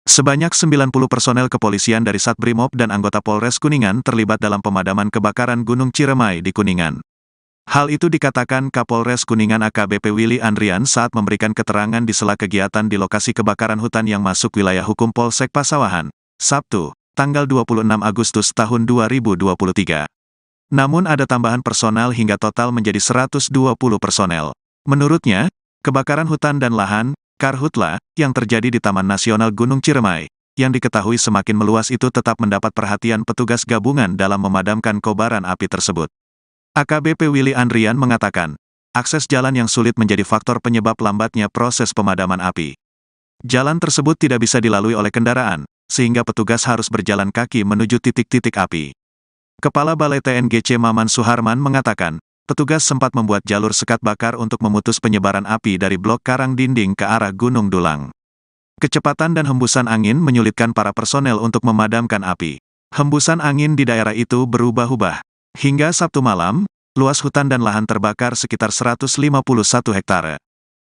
Sebanyak 90 personel kepolisian dari Satbrimob dan anggota Polres Kuningan terlibat dalam pemadaman kebakaran Gunung Ciremai di Kuningan. Hal itu dikatakan Kapolres Kuningan AKBP Willy Andrian saat memberikan keterangan di sela kegiatan di lokasi kebakaran hutan yang masuk wilayah hukum Polsek Pasawahan, Sabtu, tanggal 26 Agustus tahun 2023. Namun ada tambahan personal hingga total menjadi 120 personel. Menurutnya, kebakaran hutan dan lahan, Karhutla, yang terjadi di Taman Nasional Gunung Ciremai, yang diketahui semakin meluas itu tetap mendapat perhatian petugas gabungan dalam memadamkan kobaran api tersebut. AKBP Willy Andrian mengatakan, akses jalan yang sulit menjadi faktor penyebab lambatnya proses pemadaman api. Jalan tersebut tidak bisa dilalui oleh kendaraan, sehingga petugas harus berjalan kaki menuju titik-titik api. Kepala Balai TNGC Maman Suharman mengatakan, petugas sempat membuat jalur sekat bakar untuk memutus penyebaran api dari blok karang dinding ke arah Gunung Dulang. Kecepatan dan hembusan angin menyulitkan para personel untuk memadamkan api. Hembusan angin di daerah itu berubah-ubah. Hingga Sabtu malam, luas hutan dan lahan terbakar sekitar 151 hektare.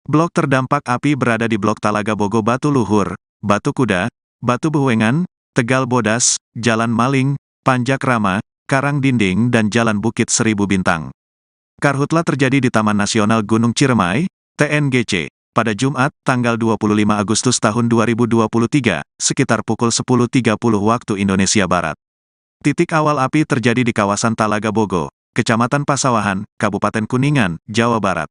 Blok terdampak api berada di Blok Talaga Bogo Batu Luhur, Batu Kuda, Batu Bewengan, Tegal Bodas, Jalan Maling, Panjak Rama, Karang Dinding dan Jalan Bukit Seribu Bintang. Karhutla terjadi di Taman Nasional Gunung Ciremai, TNGC, pada Jumat, tanggal 25 Agustus tahun 2023, sekitar pukul 10.30 waktu Indonesia Barat. Titik awal api terjadi di kawasan Talaga Bogo, Kecamatan Pasawahan, Kabupaten Kuningan, Jawa Barat.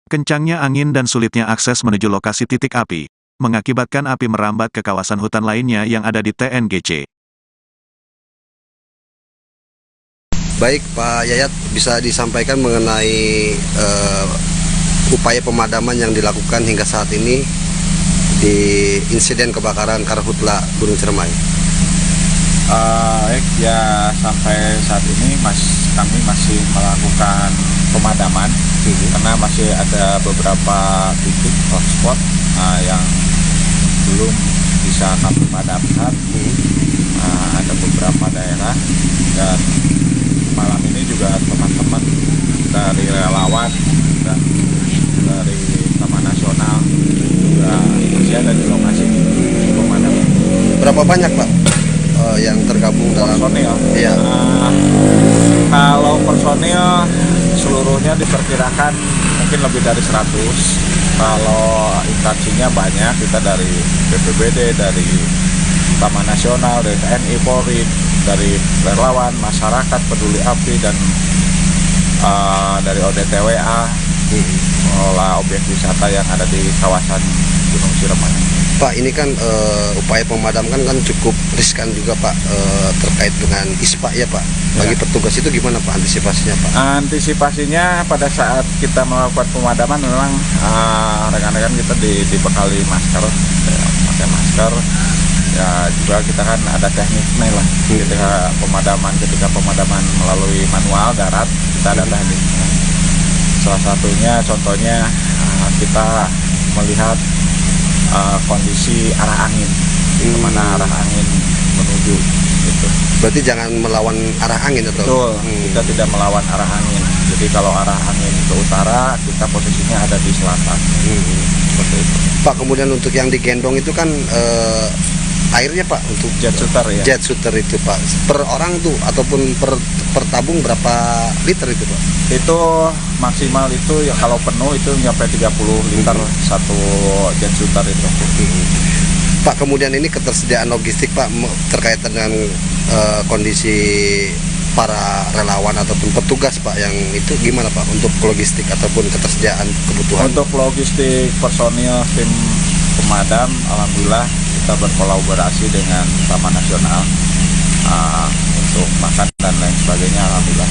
Kencangnya angin dan sulitnya akses menuju lokasi titik api, mengakibatkan api merambat ke kawasan hutan lainnya yang ada di TNGC. Baik Pak Yayat, bisa disampaikan mengenai upaya pemadaman yang dilakukan hingga saat ini di insiden kebakaran Karhutla Gunung Ciremai. Ya sampai saat ini kami masih melakukan pemadaman karena masih ada beberapa titik hotspot yang belum bisa kami padamkan. Ada beberapa daerah dan malam ini juga teman-teman dari relawan dan dari Taman Nasional juga masih ada di lokasi pemadaman. Berapa banyak Pak yang tergabung dalam personil? Iya. Kalau personil seluruhnya diperkirakan mungkin lebih dari 100. Kalau instansinya banyak, kita dari BPBD, dari Taman Nasional, dari TNI, Polri, dari relawan, masyarakat peduli api, dan dari ODTWA, mengelola objek wisata yang ada di kawasan Gunung Ciremai. Pak, ini kan upaya pemadaman kan cukup riskan juga Pak, terkait dengan ISPA ya Pak. Bagi petugas itu gimana Pak antisipasinya Pak? Antisipasinya pada saat kita melakukan pemadaman memang rekan-rekan kita dibekali masker, pakai masker. Ya juga kita kan ada tekniknya lah. Ketika pemadaman melalui manual darat, kita ada tekniknya. Salah satunya contohnya kita melihat kondisi arah angin, kemana arah angin menuju gitu. Berarti jangan melawan arah angin atau? Betul, kita tidak melawan arah angin. Jadi kalau arah angin ke utara, kita posisinya ada di selatan. Seperti itu. Pak, kemudian untuk yang digendong itu kan airnya Pak untuk jet shooter ya. Jet shooter itu Pak, per orang tuh ataupun per tabung berapa liter itu Pak? Itu maksimal itu ya kalau penuh itu nyampe 30 liter satu jet shooter itu. Pak, kemudian ini ketersediaan logistik Pak terkait dengan kondisi para relawan ataupun petugas Pak yang itu gimana Pak untuk logistik ataupun ketersediaan kebutuhan? Untuk logistik personil tim pemadam, alhamdulillah kita berkolaborasi dengan Taman Nasional untuk makan dan lain sebagainya, alhamdulillah.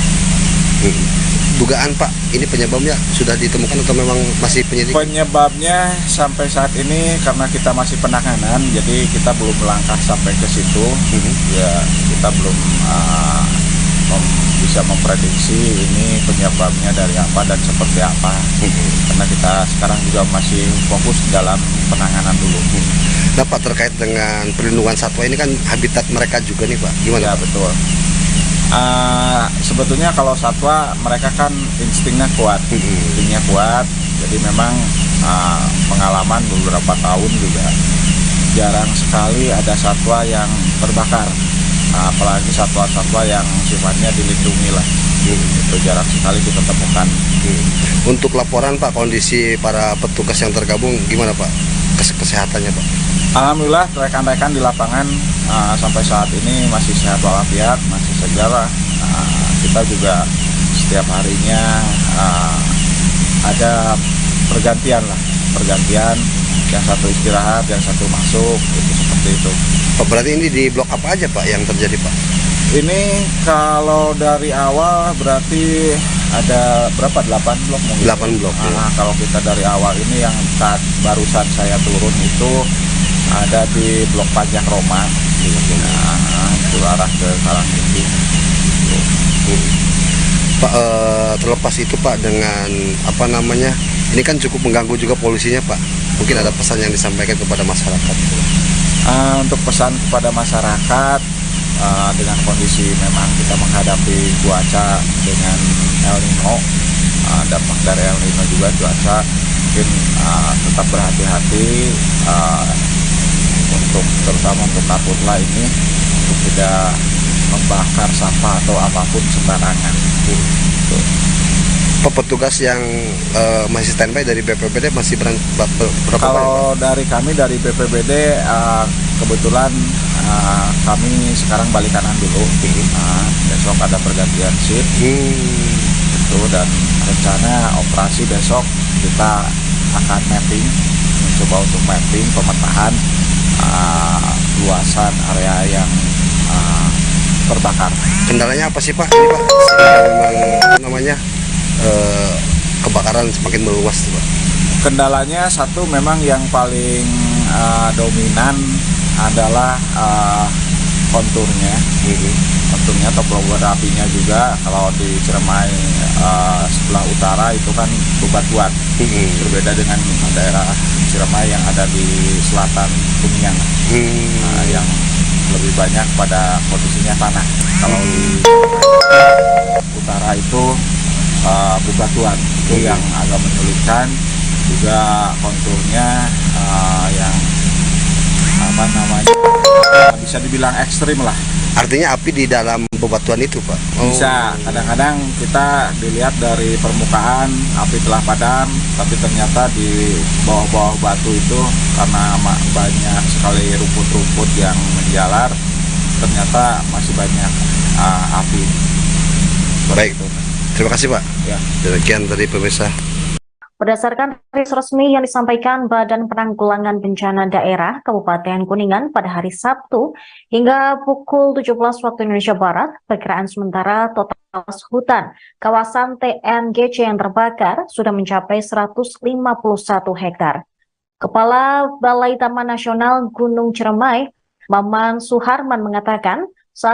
Dugaan Pak, ini penyebabnya sudah ditemukan atau memang masih penyelidikan? Penyebabnya sampai saat ini karena kita masih penanganan, jadi kita belum melangkah sampai ke situ. Ya kita belum bisa memprediksi ini penyebabnya dari apa dan seperti apa. Karena kita sekarang juga masih fokus dalam penanganan dulu. Nah Pak, terkait dengan perlindungan satwa ini kan habitat mereka juga nih Pak, gimana? Ya betul. Sebetulnya kalau satwa mereka kan instingnya kuat, jadi memang pengalaman beberapa tahun juga jarang sekali ada satwa yang terbakar, apalagi satwa-satwa yang sifatnya dilindungi lah. Itu jarang sekali kita temukan. Untuk laporan Pak, kondisi para petugas yang tergabung gimana Pak? Kesehatannya Pak? Alhamdulillah rekan-rekan di lapangan sampai saat ini masih sehat walafiat, masih segar. Kita juga setiap harinya ada pergantian, yang satu istirahat, yang satu masuk, itu seperti itu. Pak, berarti ini di blok apa aja Pak yang terjadi Pak? Ini kalau dari awal berarti ada berapa? 8 blok mungkin. 8 blok. Ya. Kalau kita dari awal ini yang barusan saya turun itu ada di blok Pajak Roma. Itu arah ke Karangtinggi. Pak, terlepas itu Pak, dengan apa namanya, ini kan cukup mengganggu juga polisinya Pak. Mungkin ada pesan yang disampaikan kepada masyarakat. Untuk pesan kepada masyarakat, dengan kondisi memang kita menghadapi cuaca dengan El Nino, dampak dari El Nino juga cuaca, mungkin tetap berhati-hati, terutama untuk karhutla ini, untuk tidak membakar sampah atau apapun sembarangan. Petugas yang masih standby dari BPBD masih berapa? Kalau dari kami dari BPBD kebetulan kami sekarang balik kanan dulu. Besok ada pergantian shift itu, dan rencana operasi besok kita akan mapping, mencoba untuk mapping pemetaan luasan area yang terbakar. Kendalanya apa sih Pak? Ini Pak, sehingga memang apa namanya kebakaran semakin meluas Pak. Kendalanya satu, memang yang paling dominan adalah konturnya atau topografinya juga. Kalau di Ciremai sebelah utara itu kan bebatuan, berbeda dengan daerah Ciremai yang ada di selatan Kuningan, yang lebih banyak pada kondisinya tanah. Kalau di utara itu bebatuan, itu yang agak menyulitkan. Juga konturnya yang apa namanya, bisa dibilang ekstrim lah. Artinya api di dalam bebatuan itu Pak? Bisa, kadang-kadang kita dilihat dari permukaan api telah padam, tapi ternyata di bawah-bawah batu itu karena banyak sekali rumput-rumput yang menjalar, ternyata masih banyak api. Baik, terima kasih Pak. Ya. Demikian tadi pemirsa. Berdasarkan rilis resmi yang disampaikan Badan Penanggulangan Bencana Daerah Kabupaten Kuningan pada hari Sabtu hingga pukul 17 waktu Indonesia Barat, perkiraan sementara total hutan kawasan TNGC yang terbakar sudah mencapai 151 hektar. Kepala Balai Taman Nasional Gunung Ciremai, Maman Suharman, mengatakan